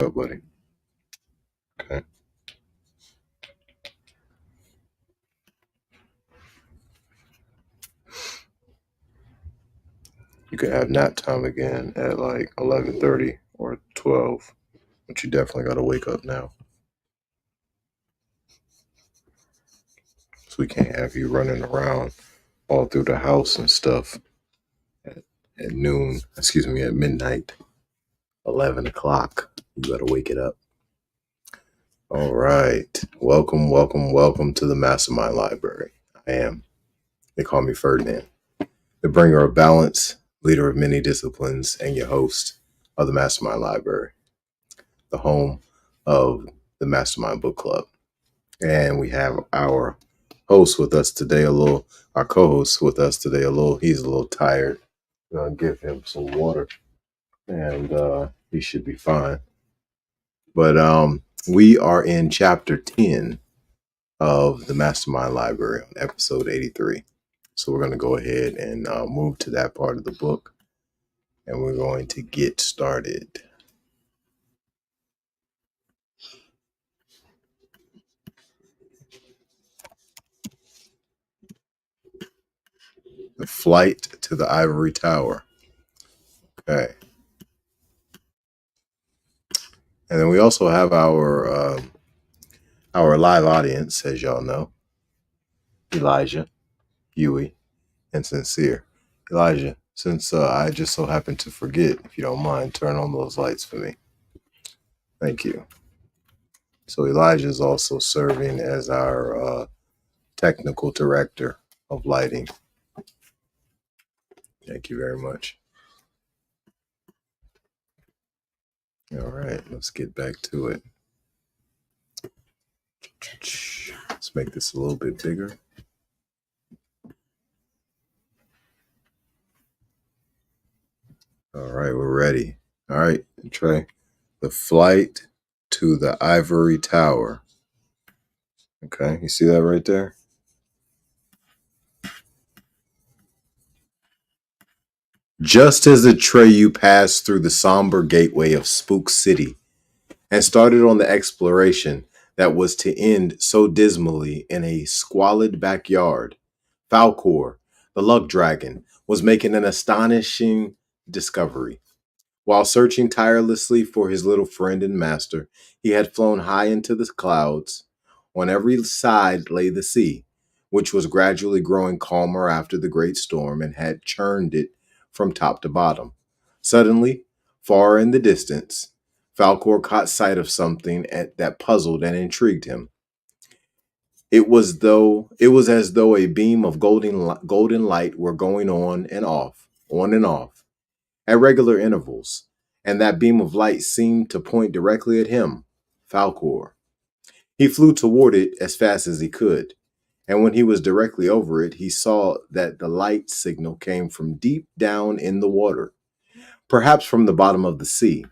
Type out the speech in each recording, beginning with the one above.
up, buddy? Okay. You could have nap time again at like 11:30 or 12, but you definitely got to wake up now. So we can't have you running around all through the house and stuff at noon, at midnight, 11 o'clock. You got to wake it up. All right. Welcome to the MasterMind Library. They call me Ferdinand, the bringer of balance, leader of many disciplines, and your host of the MasterMind Library, the home of the MasterMind Book Club. And we have our host with us today, our co-host with us today, he's a little tired. We're going to give him some water and he should be fine. But we are in chapter 10 of the MasterMind Library on episode 83. So we're going to go ahead and move to that part of the book, and we're going to get started. The Flight to the Ivory Tower. Okay. And then we also have our live audience, as y'all know. Elijah, Huey, and Sincere. Elijah, since I just so happen to forget, if you don't mind, turn on those lights for me. Thank you. So Elijah is also serving as our technical director of lighting. Thank you very much. All right, let's get back to it. Let's make this a little bit bigger. All right, we're ready. All right, Trey. The Flight to the Ivory Tower. Okay, you see that right there? Just as Atreyu passed through the somber gateway of Spook City and started on the exploration that was to end so dismally in a squalid backyard, Falcor, the luck dragon, was making an astonishing discovery. While searching tirelessly for his little friend and master, he had flown high into the clouds. On every side lay the sea, which was gradually growing calmer after the great storm and had churned it from top to bottom. Suddenly, far in the distance, Falcor caught sight of something that puzzled and intrigued him. It was as though a beam of golden light were going on and off, at regular intervals, and that beam of light seemed to point directly at him, Falcor. He flew toward it as fast as he could, and when he was directly over it, he saw that the light signal came from deep down in the water, perhaps from the bottom of the sea.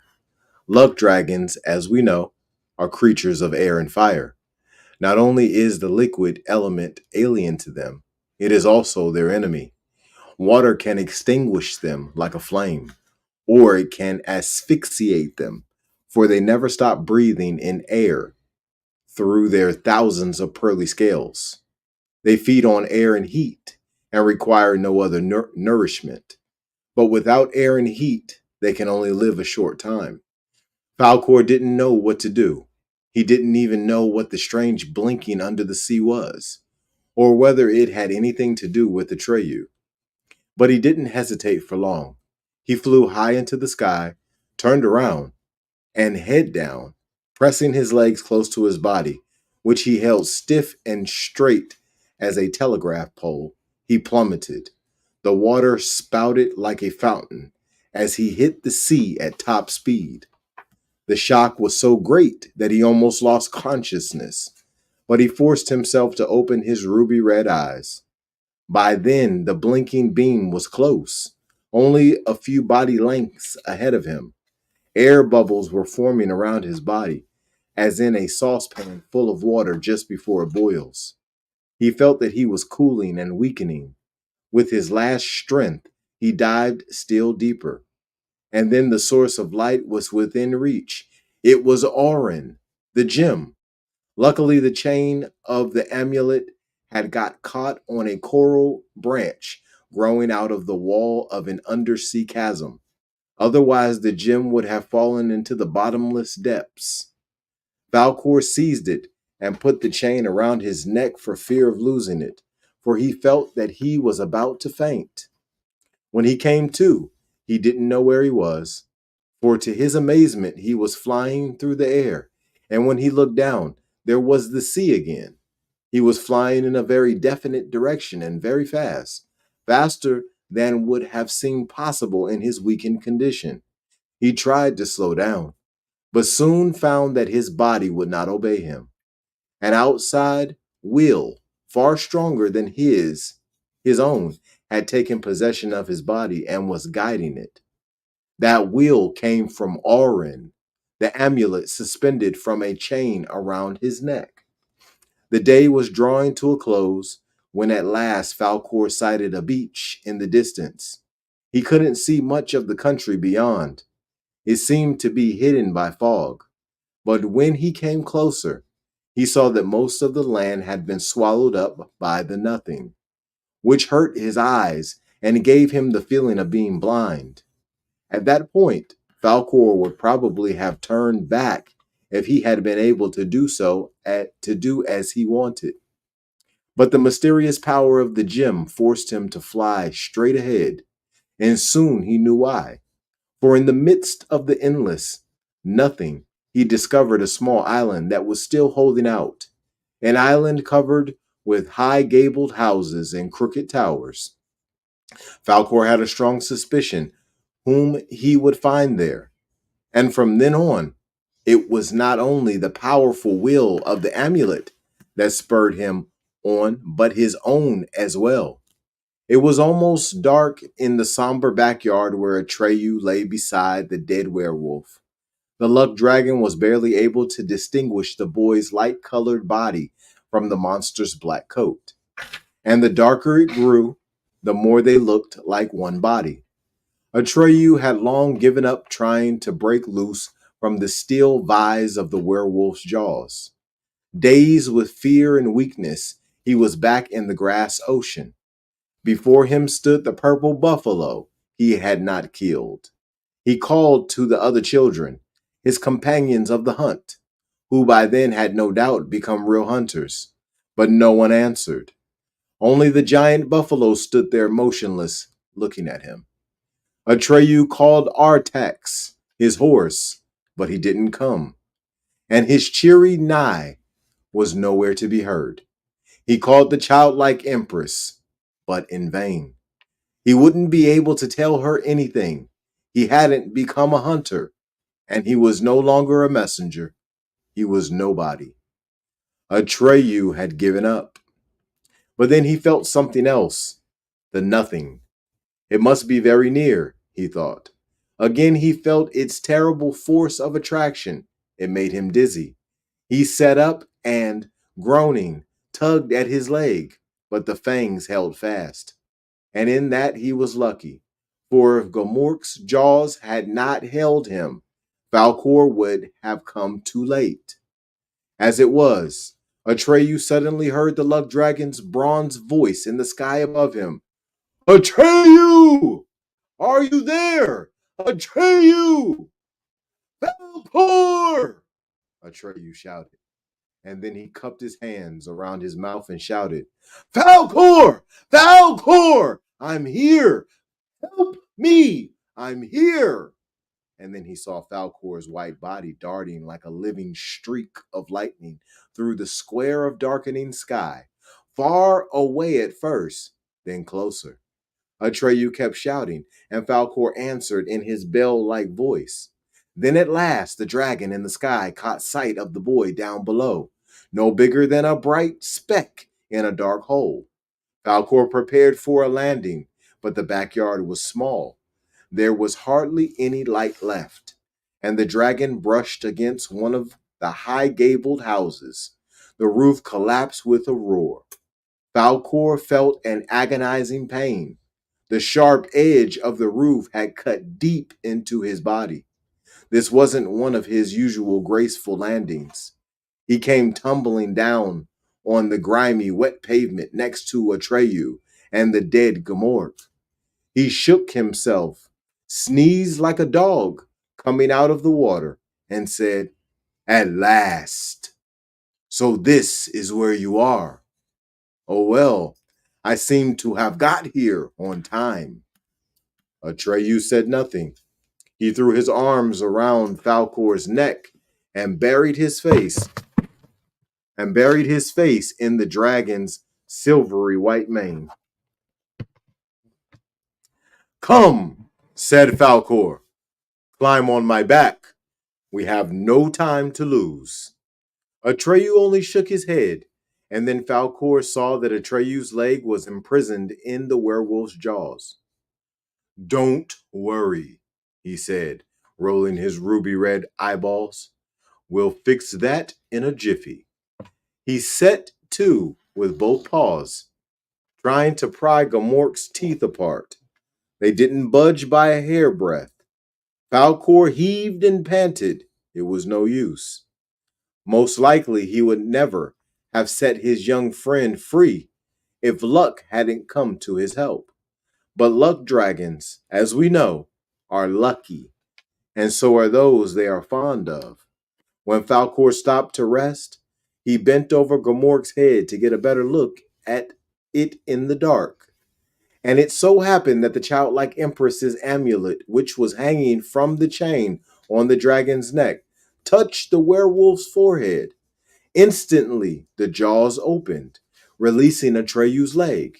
Luck dragons, as we know, are creatures of air and fire. Not only is the liquid element alien to them, it is also their enemy. Water can extinguish them like a flame, or it can asphyxiate them, for they never stop breathing in air through their thousands of pearly scales. They feed on air and heat and require no other nourishment. But without air and heat, they can only live a short time. Falcor didn't know what to do. He didn't even know what the strange blinking under the sea was, or whether it had anything to do with Atreyu. But he didn't hesitate for long. He flew high into the sky, turned around, and head down, pressing his legs close to his body, which he held stiff and straight as a telegraph pole. He plummeted. The water spouted like a fountain as he hit the sea at top speed. The shock was so great that he almost lost consciousness, but he forced himself to open his ruby red eyes. By then, the blinking beam was close, only a few body lengths ahead of him. Air bubbles were forming around his body, as in a saucepan full of water just before it boils. He felt that he was cooling and weakening. With his last strength, he dived still deeper. And then the source of light was within reach. It was Auron, the gem. Luckily, the chain of the amulet had got caught on a coral branch growing out of the wall of an undersea chasm. Otherwise, the gem would have fallen into the bottomless depths. Falcor seized it and put the chain around his neck for fear of losing it, for he felt that he was about to faint. When he came to, he didn't know where he was, for to his amazement he was flying through the air, and when he looked down, there was the sea again. He was flying in a very definite direction and very fast, faster than would have seemed possible in his weakened condition. He tried to slow down, but soon found that his body would not obey him. An outside will, far stronger than his own, had taken possession of his body and was guiding it. That will came from Auron, the amulet suspended from a chain around his neck. The day was drawing to a close when at last Falcor sighted a beach in the distance. He couldn't see much of the country beyond. It seemed to be hidden by fog. But when he came closer, he saw that most of the land had been swallowed up by the nothing, which hurt his eyes and gave him the feeling of being blind. At that point, Falcor would probably have turned back if he had been able to do to do as he wanted. But the mysterious power of the gem forced him to fly straight ahead, and soon he knew why. For in the midst of the endless nothing, he discovered a small island that was still holding out, an island covered with high gabled houses and crooked towers. Falcor had a strong suspicion whom he would find there, and from then on, it was not only the powerful will of the amulet that spurred him on, but his own as well. It was almost dark in the somber backyard where Atreyu lay beside the dead werewolf. The luck dragon was barely able to distinguish the boy's light colored body from the monster's black coat. And the darker it grew, the more they looked like one body. Atreyu had long given up trying to break loose from the steel vise of the werewolf's jaws. Dazed with fear and weakness, he was back in the grass ocean. Before him stood the purple buffalo he had not killed. He called to the other children, his companions of the hunt, who by then had no doubt become real hunters. But no one answered. Only the giant buffalo stood there motionless, looking at him. Atreyu called Artax, his horse, but he didn't come, and his cheery neigh was nowhere to be heard. He called the childlike empress, but in vain. He wouldn't be able to tell her anything. He hadn't become a hunter, and he was no longer a messenger. He was nobody. Atreyu had given up. But then he felt something else, the nothing. It must be very near, he thought. Again, he felt its terrible force of attraction. It made him dizzy. He sat up and, groaning, tugged at his leg, but the fangs held fast. And in that he was lucky, for if Gomork's jaws had not held him, Falcor would have come too late. As it was, Atreyu suddenly heard the luck dragon's bronze voice in the sky above him. Atreyu! Are you there? Atreyu! Falcor! Atreyu shouted, and then he cupped his hands around his mouth and shouted, Falcor! Falcor! I'm here! Help me! I'm here! And then he saw Falcor's white body darting like a living streak of lightning through the square of darkening sky, far away at first, then closer. Atreyu kept shouting, and Falcor answered in his bell-like voice. Then at last the dragon in the sky caught sight of the boy down below, no bigger than a bright speck in a dark hole. Falcor prepared for a landing, but the backyard was small. There was hardly any light left, and the dragon brushed against one of the high gabled houses. The roof collapsed with a roar. Falcor felt an agonizing pain. The sharp edge of the roof had cut deep into his body. This wasn't one of his usual graceful landings. He came tumbling down on the grimy, wet pavement next to Atreyu and the dead Gamork. He shook himself, sneezed like a dog coming out of the water, and said, "At last. So this is where you are. Oh well, I seem to have got here on time." Atreyu said nothing. He threw his arms around Falcor's neck and buried his face in the dragon's silvery white mane. "Come," said Falcor, "climb on my back. We have no time to lose." Atreyu only shook his head, and then Falcor saw that Atreyu's leg was imprisoned in the werewolf's jaws. "Don't worry," he said, rolling his ruby red eyeballs. "We'll fix that in a jiffy." He set to with both paws, trying to pry Gamork's teeth apart. They didn't budge by a hairbreadth. Falcor heaved and panted. It was no use. Most likely he would never have set his young friend free if luck hadn't come to his help. But luck dragons, as we know, are lucky, and so are those they are fond of. When Falcor stopped to rest, he bent over Gamork's head to get a better look at it in the dark. And it so happened that the childlike empress's amulet, which was hanging from the chain on the dragon's neck, touched the werewolf's forehead. Instantly, the jaws opened, releasing Atreyu's leg.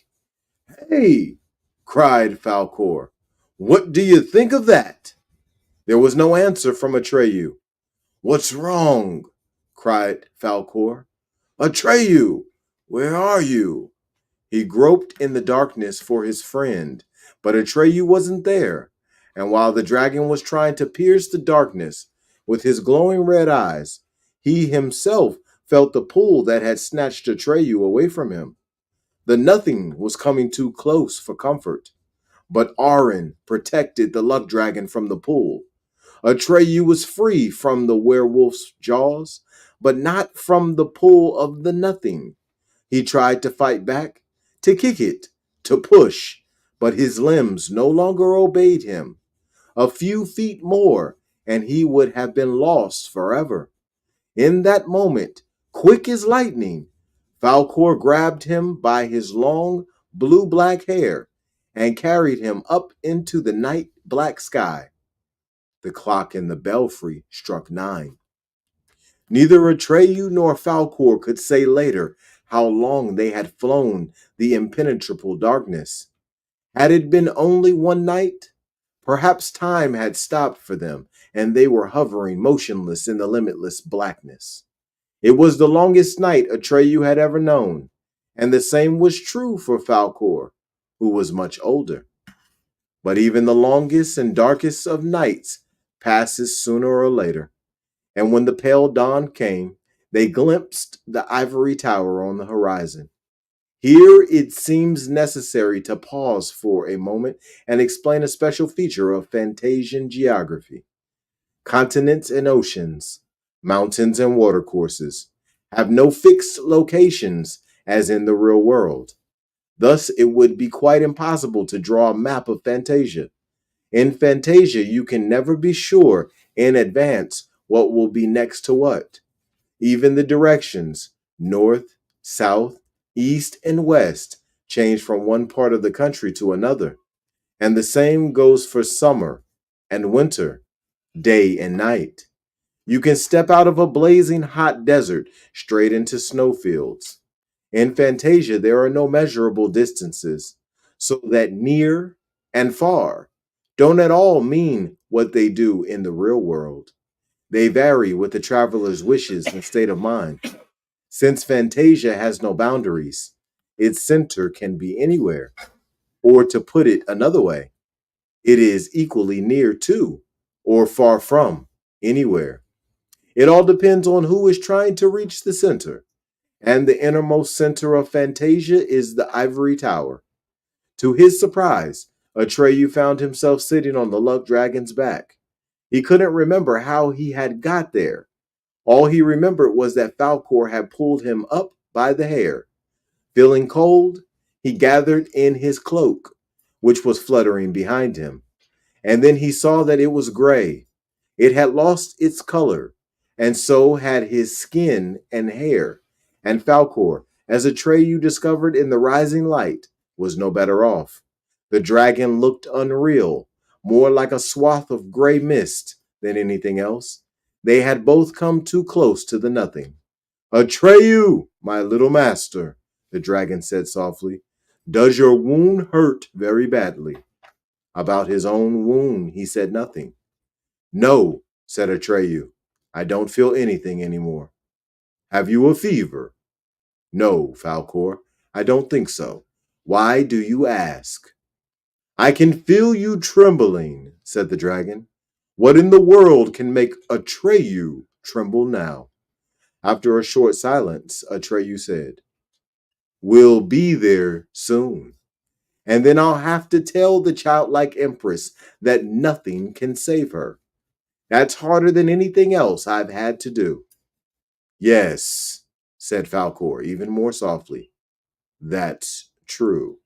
"Hey!" cried Falcor. "What do you think of that?" There was no answer from Atreyu. "What's wrong?" cried Falcor. "Atreyu, where are you?" He groped in the darkness for his friend, but Atreyu wasn't there. And while the dragon was trying to pierce the darkness with his glowing red eyes, he himself felt the pull that had snatched Atreyu away from him. The nothing was coming too close for comfort, but Arin protected the luck dragon from the pull. Atreyu was free from the werewolf's jaws, but not from the pull of the nothing. He tried to fight back, to kick it, to push, but his limbs no longer obeyed him. A few feet more, and he would have been lost forever. In that moment, quick as lightning, Falcor grabbed him by his long blue-black hair and carried him up into the night-black sky. The clock in the belfry struck 9. Neither Atreyu nor Falcor could say later how long they had flown the impenetrable darkness. Had it been only one night? Perhaps time had stopped for them, and they were hovering motionless in the limitless blackness. It was the longest night Atreyu had ever known, and the same was true for Falcor, who was much older. But even the longest and darkest of nights passes sooner or later, and when the pale dawn came, they glimpsed the ivory tower on the horizon. Here it seems necessary to pause for a moment and explain a special feature of Fantasian geography. Continents and oceans, mountains and watercourses, have no fixed locations as in the real world. Thus, it would be quite impossible to draw a map of Fantasia. In Fantasia, you can never be sure in advance what will be next to what. Even the directions, north, south, east, and west, change from one part of the country to another. And the same goes for summer and winter, day and night. You can step out of a blazing hot desert straight into snowfields. In Fantasia, there are no measurable distances, so that near and far don't at all mean what they do in the real world. They vary with the traveler's wishes and state of mind. Since Fantasia has no boundaries, its center can be anywhere. Or to put it another way, it is equally near to or far from anywhere. It all depends on who is trying to reach the center. And the innermost center of Fantasia is the ivory tower. To his surprise, Atreyu found himself sitting on the luck dragon's back. He couldn't remember how he had got there. All he remembered was that Falcor had pulled him up by the hair. Feeling cold, he gathered in his cloak, which was fluttering behind him, and then he saw that it was gray. It had lost its color, and so had his skin and hair. And Falcor, as Atreyu discovered in the rising light, was no better off. The dragon looked unreal, more like a swath of gray mist than anything else. They had both come too close to the nothing. Atreyu, my little master, the dragon said softly, does your wound hurt very badly? About his own wound, he said nothing. No, said Atreyu, I don't feel anything anymore. Have you a fever? No, Falcor, I don't think so. Why do you ask? I can feel you trembling, said the dragon. What in the world can make Atreyu tremble now? After a short silence, Atreyu said, we'll be there soon. And then I'll have to tell the childlike empress that nothing can save her. That's harder than anything else I've had to do. Yes, said Falcor, even more softly. That's true.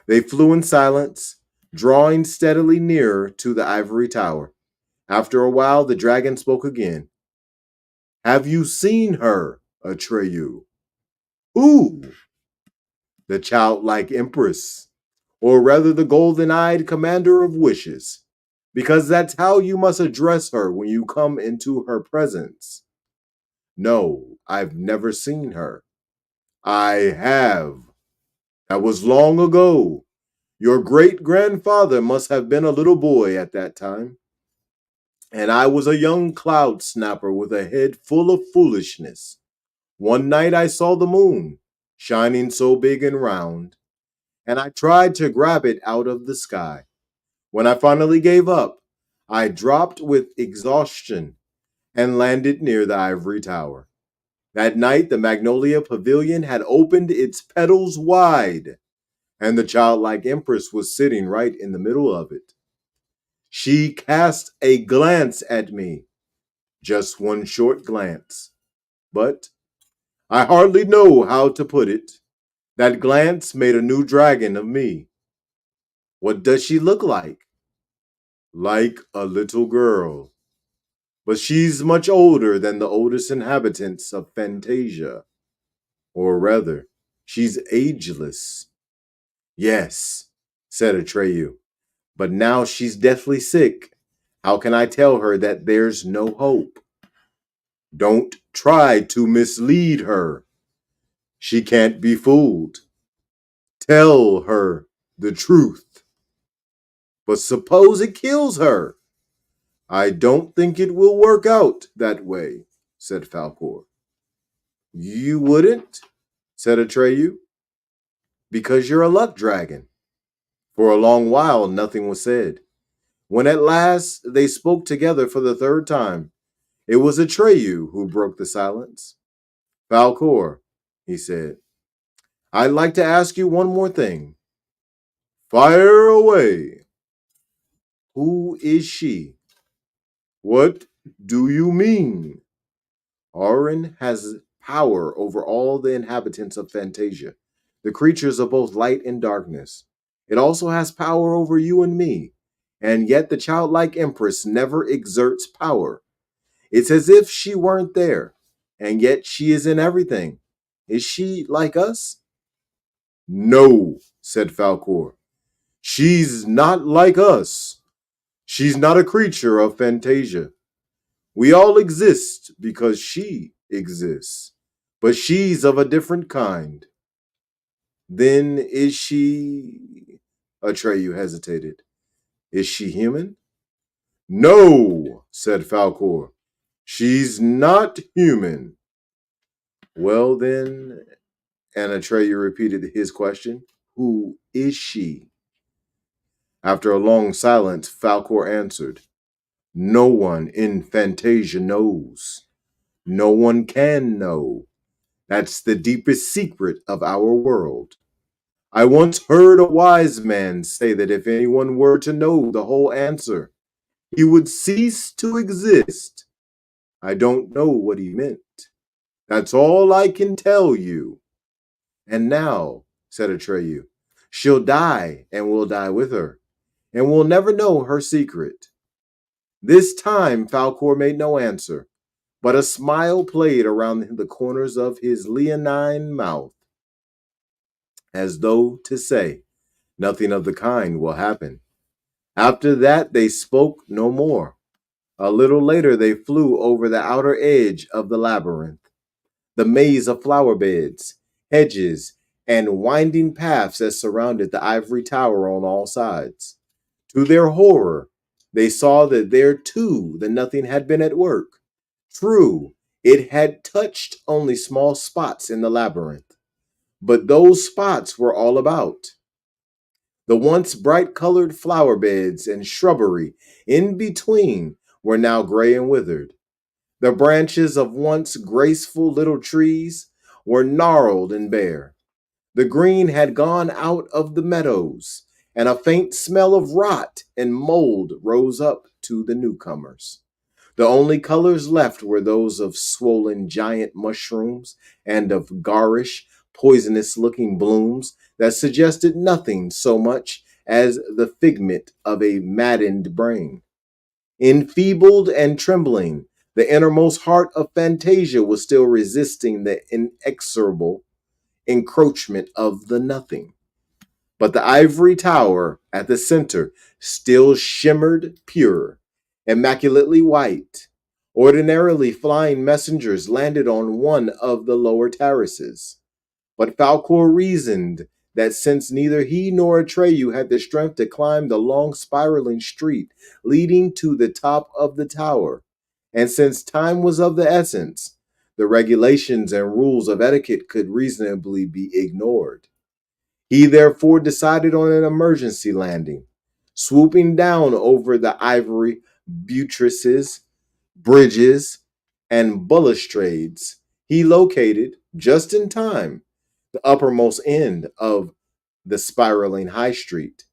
They flew in silence, drawing steadily nearer to the ivory tower. After a while, the dragon spoke again. Have you seen her, Atreyu? Who? The childlike empress, or rather the golden-eyed commander of wishes, because that's how you must address her when you come into her presence. No, I've never seen her. I have. That was long ago. Your great-grandfather must have been a little boy at that time. And I was a young cloud snapper with a head full of foolishness. One night I saw the moon, shining so big and round, and I tried to grab it out of the sky. When I finally gave up, I dropped with exhaustion and landed near the ivory tower. That night, the Magnolia Pavilion had opened its petals wide, and the childlike empress was sitting right in the middle of it. She cast a glance at me, just one short glance. But I hardly know how to put it. That glance made a new dragon of me. What does she look like? Like a little girl. But she's much older than the oldest inhabitants of Fantasia. Or rather, she's ageless. Yes, said Atreyu, but now she's deathly sick. How can I tell her that there's no hope? Don't try to mislead her. She can't be fooled. Tell her the truth. But suppose it kills her. I don't think it will work out that way, said Falcor. You wouldn't? Said Atreyu. Because you're a luck dragon. For a long while, nothing was said. When at last they spoke together for the third time, it was Atreyu who broke the silence. Falcor, he said, I'd like to ask you one more thing. Fire away. Who is she? What do you mean? Auron has power over all the inhabitants of Fantasia, the creatures of both light and darkness. It also has power over you and me, and yet the childlike empress never exerts power. It's as if she weren't there, and yet she is in everything. Is she like us? No, said Falcor. She's not like us. She's not a creature of Fantasia. We all exist because she exists, but she's of a different kind. Then is she... Atreyu hesitated. Is she human? No, said Falcor. She's not human. Well then, and Atreyu repeated his question, who is she? After a long silence, Falcor answered, no one in Fantasia knows. No one can know. That's the deepest secret of our world. I once heard a wise man say that if anyone were to know the whole answer, He would cease to exist. I don't know what he meant. That's all I can tell you. And now, said Atreyu, she'll die and we'll die with her, and we'll never know her secret. This time Falcor made no answer, but a smile played around the corners of his leonine mouth, as though to say, nothing of the kind will happen. After that they spoke no more. A little later they flew over the outer edge of the labyrinth, the maze of flower beds, hedges, and winding paths that surrounded the ivory tower on all sides. To their horror, they saw that there too the nothing had been at work. True, it had touched only small spots in the labyrinth, but those spots were all about. The once bright colored flower beds and shrubbery in between were now gray and withered. The branches of once graceful little trees were gnarled and bare. The green had gone out of the meadows, and a faint smell of rot and mold rose up to the newcomers. The only colors left were those of swollen giant mushrooms and of garish, poisonous looking blooms that suggested nothing so much as the figment of a maddened brain. Enfeebled and trembling, the innermost heart of Fantasia was still resisting the inexorable encroachment of the nothing. But the ivory tower at the center still shimmered pure, immaculately white. Ordinarily, flying messengers landed on one of the lower terraces. But Falcor reasoned that since neither he nor Atreyu had the strength to climb the long spiraling street leading to the top of the tower, and since time was of the essence, the regulations and rules of etiquette could reasonably be ignored. He therefore decided on an emergency landing, swooping down over the ivory buttresses, bridges, and balustrades. He located, just in time, the uppermost end of the spiraling high street,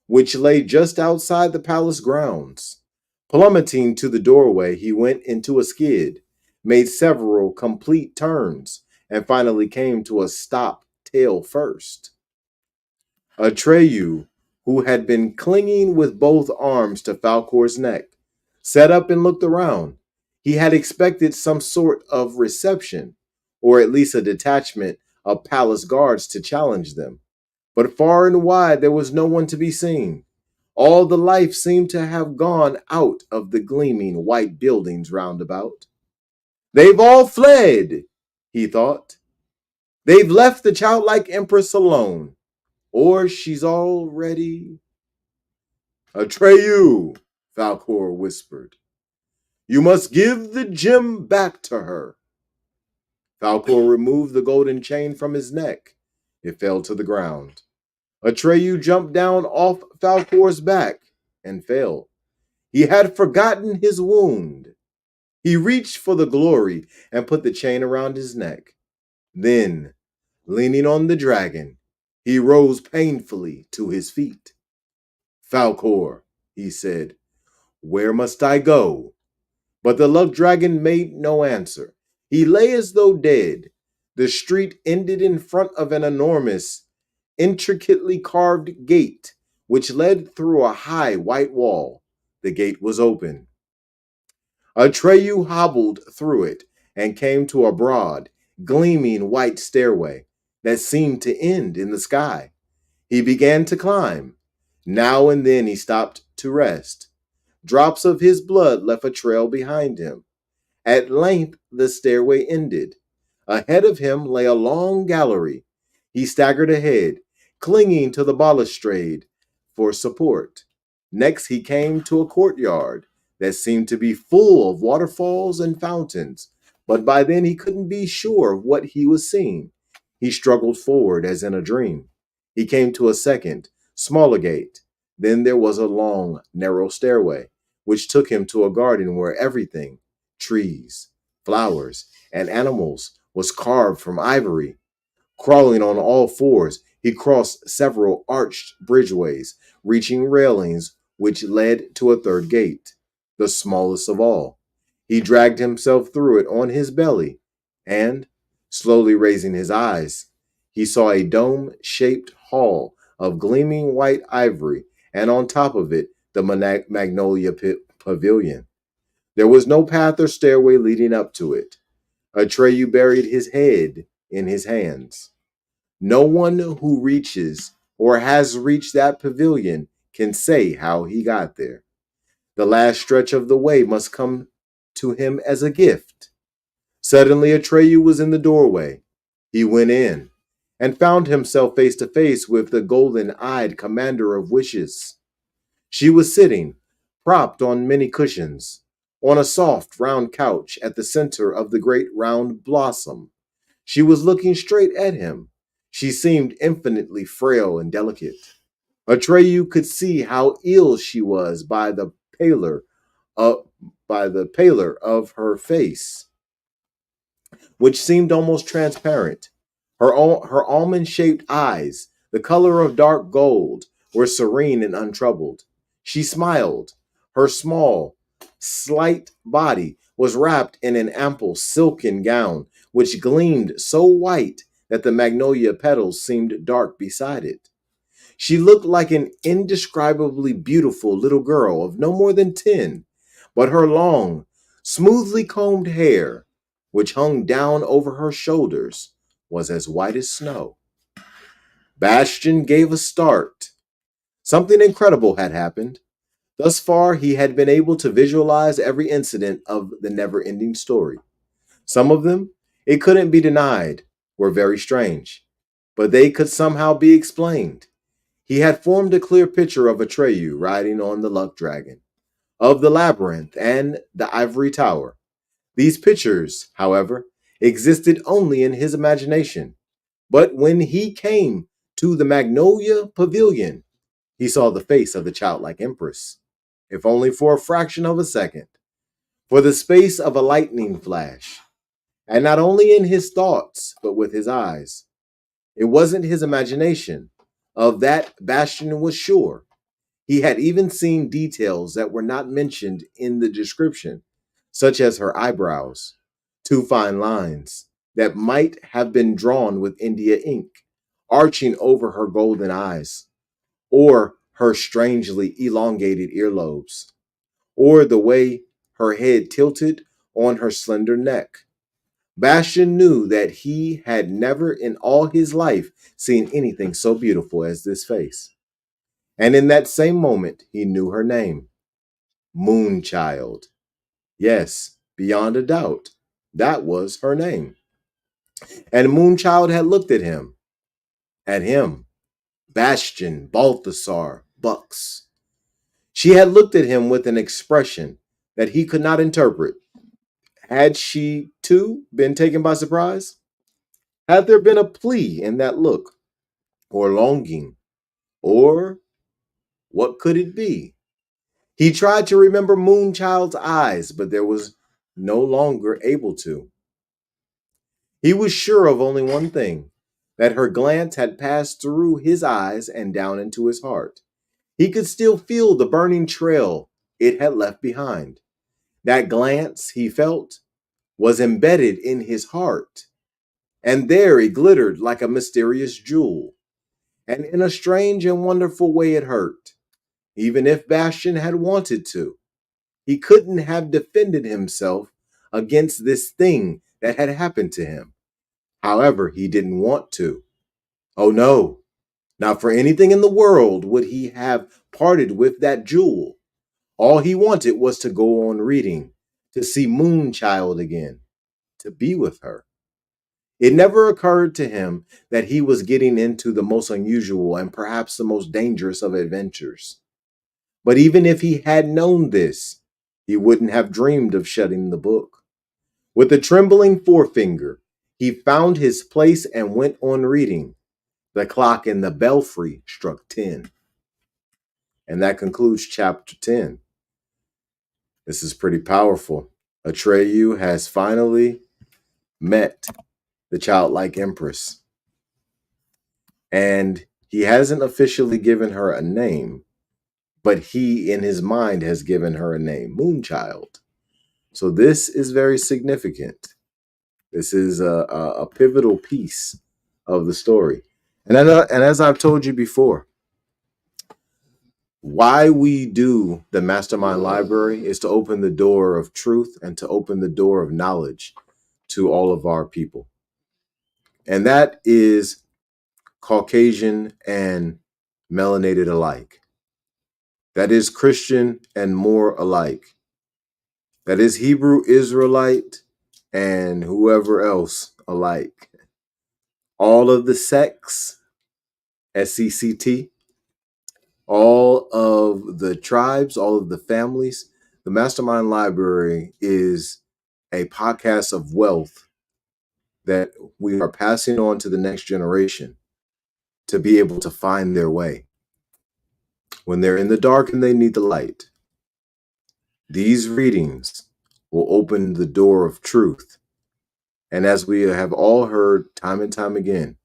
which lay just outside the palace grounds. Plummeting to the doorway, he went into a skid, made several complete turns, and finally came to a stop tail first. Atreyu, who had been clinging with both arms to Falcor's neck, sat up and looked around. He had expected some sort of reception, or at least a detachment of palace guards to challenge them. But far and wide there was no one to be seen. All the life seemed to have gone out of the gleaming white buildings round about. They've all fled, he thought. They've left the childlike empress alone. Or she's already... Atreyu, Falcor whispered. You must give the gem back to her. Falcor removed the golden chain from his neck. It fell to the ground. Atreyu jumped down off Falcor's back and fell. He had forgotten his wound. He reached for the glory and put the chain around his neck. Then, leaning on the dragon, he rose painfully to his feet. Falcor, he said, where must I go? But the luck dragon made no answer. He lay as though dead. The street ended in front of an enormous, intricately carved gate, which led through a high white wall. The gate was open. Atreyu hobbled through it and came to a broad, gleaming white stairway that seemed to end in the sky. He began to climb. Now and then he stopped to rest. Drops of his blood left a trail behind him. At length the stairway ended. Ahead of him lay a long gallery. He staggered ahead, clinging to the balustrade for support. Next he came to a courtyard that seemed to be full of waterfalls and fountains, but by then he couldn't be sure of what he was seeing. He struggled forward as in a dream. He came to a second, smaller gate. Then there was a long, narrow stairway, which took him to a garden where everything, trees, flowers, and animals, was carved from ivory. Crawling on all fours, he crossed several arched bridgeways, reaching railings which led to a third gate. the smallest of all. He dragged himself through it on his belly, and, slowly raising his eyes, he saw a dome-shaped hall of gleaming white ivory, and on top of it, the magnolia pavilion. There was no path or stairway leading up to it. Atreyu buried his head in his hands. No one who reaches or has reached that pavilion can say how he got there. The last stretch of the way must come to him as a gift. Suddenly, Atreyu was in the doorway. He went in and found himself face to face with the golden-eyed commander of wishes. She was sitting, propped on many cushions, on a soft, round couch at the center of the great round blossom. She was looking straight at him. She seemed infinitely frail and delicate. Atreyu could see how ill she was pallor, uh, by the pallor of her face, which seemed almost transparent. Her almond-shaped eyes, the color of dark gold, were serene and untroubled. She smiled. Her small, slight body was wrapped in an ample silken gown, which gleamed so white that the magnolia petals seemed dark beside it. She looked like an indescribably beautiful little girl of no more than 10, but her long, smoothly combed hair, which hung down over her shoulders, was as white as snow. Bastian gave a start. Something incredible had happened. Thus far, he had been able to visualize every incident of the never-ending story. Some of them, it couldn't be denied, were very strange, but they could somehow be explained. He had formed a clear picture of Atreyu riding on the luck dragon, of the labyrinth and the ivory tower. These pictures, however, existed only in his imagination. But when he came to the Magnolia Pavilion, he saw the face of the childlike empress, if only for a fraction of a second, for the space of a lightning flash, and not only in his thoughts, but with his eyes. It wasn't his imagination. Of that, Bastian was sure. He had even seen details that were not mentioned in the description, such as her eyebrows, two fine lines that might have been drawn with India ink, arching over her golden eyes, or her strangely elongated earlobes, or the way her head tilted on her slender neck. Bastian knew that he had never in all his life seen anything so beautiful as this face. And in that same moment, he knew her name, Moonchild. Yes, beyond a doubt, that was her name. And Moonchild had looked at him, Bastian Balthasar Bucks. She had looked at him with an expression that he could not interpret. Had she, too, been taken by surprise? Had there been a plea in that look, or longing, or what could it be? He tried to remember Moonchild's eyes, but there was no longer able to. He was sure of only one thing, that her glance had passed through his eyes and down into his heart. He could still feel the burning trail it had left behind. That glance, he felt, was embedded in his heart, and there it glittered like a mysterious jewel. And in a strange and wonderful way it hurt. Even if Bastian had wanted to, he couldn't have defended himself against this thing that had happened to him. However, he didn't want to. Oh no, not for anything in the world would he have parted with that jewel. All he wanted was to go on reading, to see Moonchild again, to be with her. It never occurred to him that he was getting into the most unusual and perhaps the most dangerous of adventures. But even if he had known this, he wouldn't have dreamed of shutting the book. With a trembling forefinger, he found his place and went on reading. The clock in the belfry struck 10. And that concludes chapter 10. This is pretty powerful. Atreyu has finally met the childlike empress. And he hasn't officially given her a name, but he in his mind has given her a name, Moonchild. So this is very significant. This is a pivotal piece of the story. And as I've told you before, why we do the Mastermind Library is to open the door of truth and to open the door of knowledge to all of our people. And that is Caucasian and melanated alike. That is Christian and Moor alike. That is Hebrew Israelite and whoever else alike. All of the sects, SECT, all of the tribes, all of the families. The Mastermind Library is a podcast of wealth that we are passing on to the next generation to be able to find their way. When they're in the dark and they need the light, these readings will open the door of truth. And as we have all heard time and time again,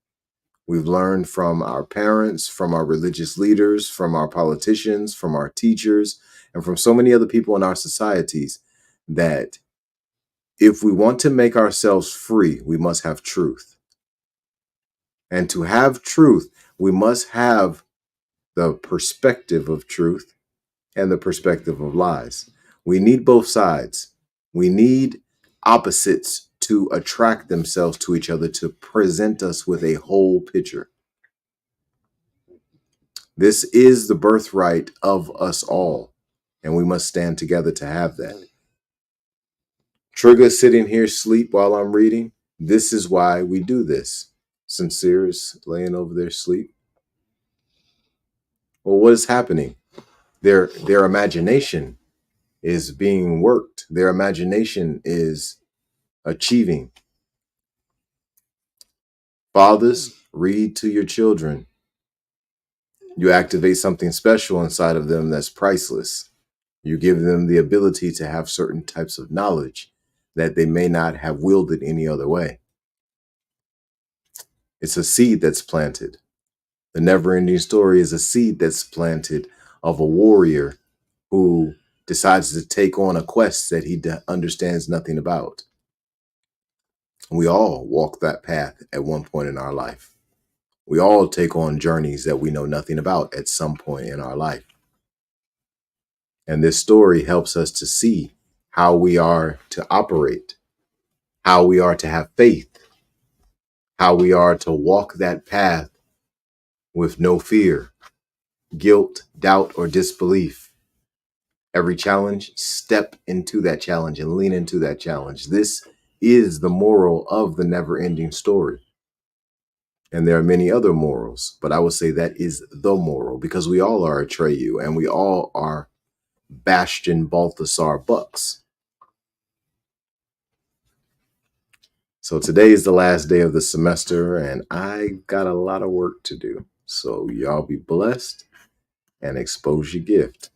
we've learned from our parents, from our religious leaders, from our politicians, from our teachers, and from so many other people in our societies that if we want to make ourselves free, we must have truth. And to have truth, we must have the perspective of truth and the perspective of lies. We need both sides. We need opposites to attract themselves to each other, to present us with a whole picture. This is the birthright of us all, and we must stand together to have that. Trigger sitting here asleep while I'm reading. This is why we do this. Sincere is laying over there asleep. Well, what is happening? Their imagination is being worked. Their imagination is achieving. Fathers, read to your children. You activate something special inside of them that's priceless. You give them the ability to have certain types of knowledge that they may not have wielded any other way. It's a seed that's planted. The NeverEnding Story is a seed that's planted of a warrior who decides to take on a quest that he understands nothing about. We all walk that path at one point in our life. We all take on journeys that we know nothing about at some point in our life. And this story helps us to see how we are to operate, how we are to have faith, how we are to walk that path with no fear, guilt, doubt, or disbelief. Every challenge, step into that challenge and lean into that challenge. This is the moral of the NeverEnding Story. And there are many other morals, but I would say that is the moral because we all are Atreyu and we all are Bastion Balthasar Bucks. So today is the last day of the semester and I got a lot of work to do. So y'all be blessed and expose your gift.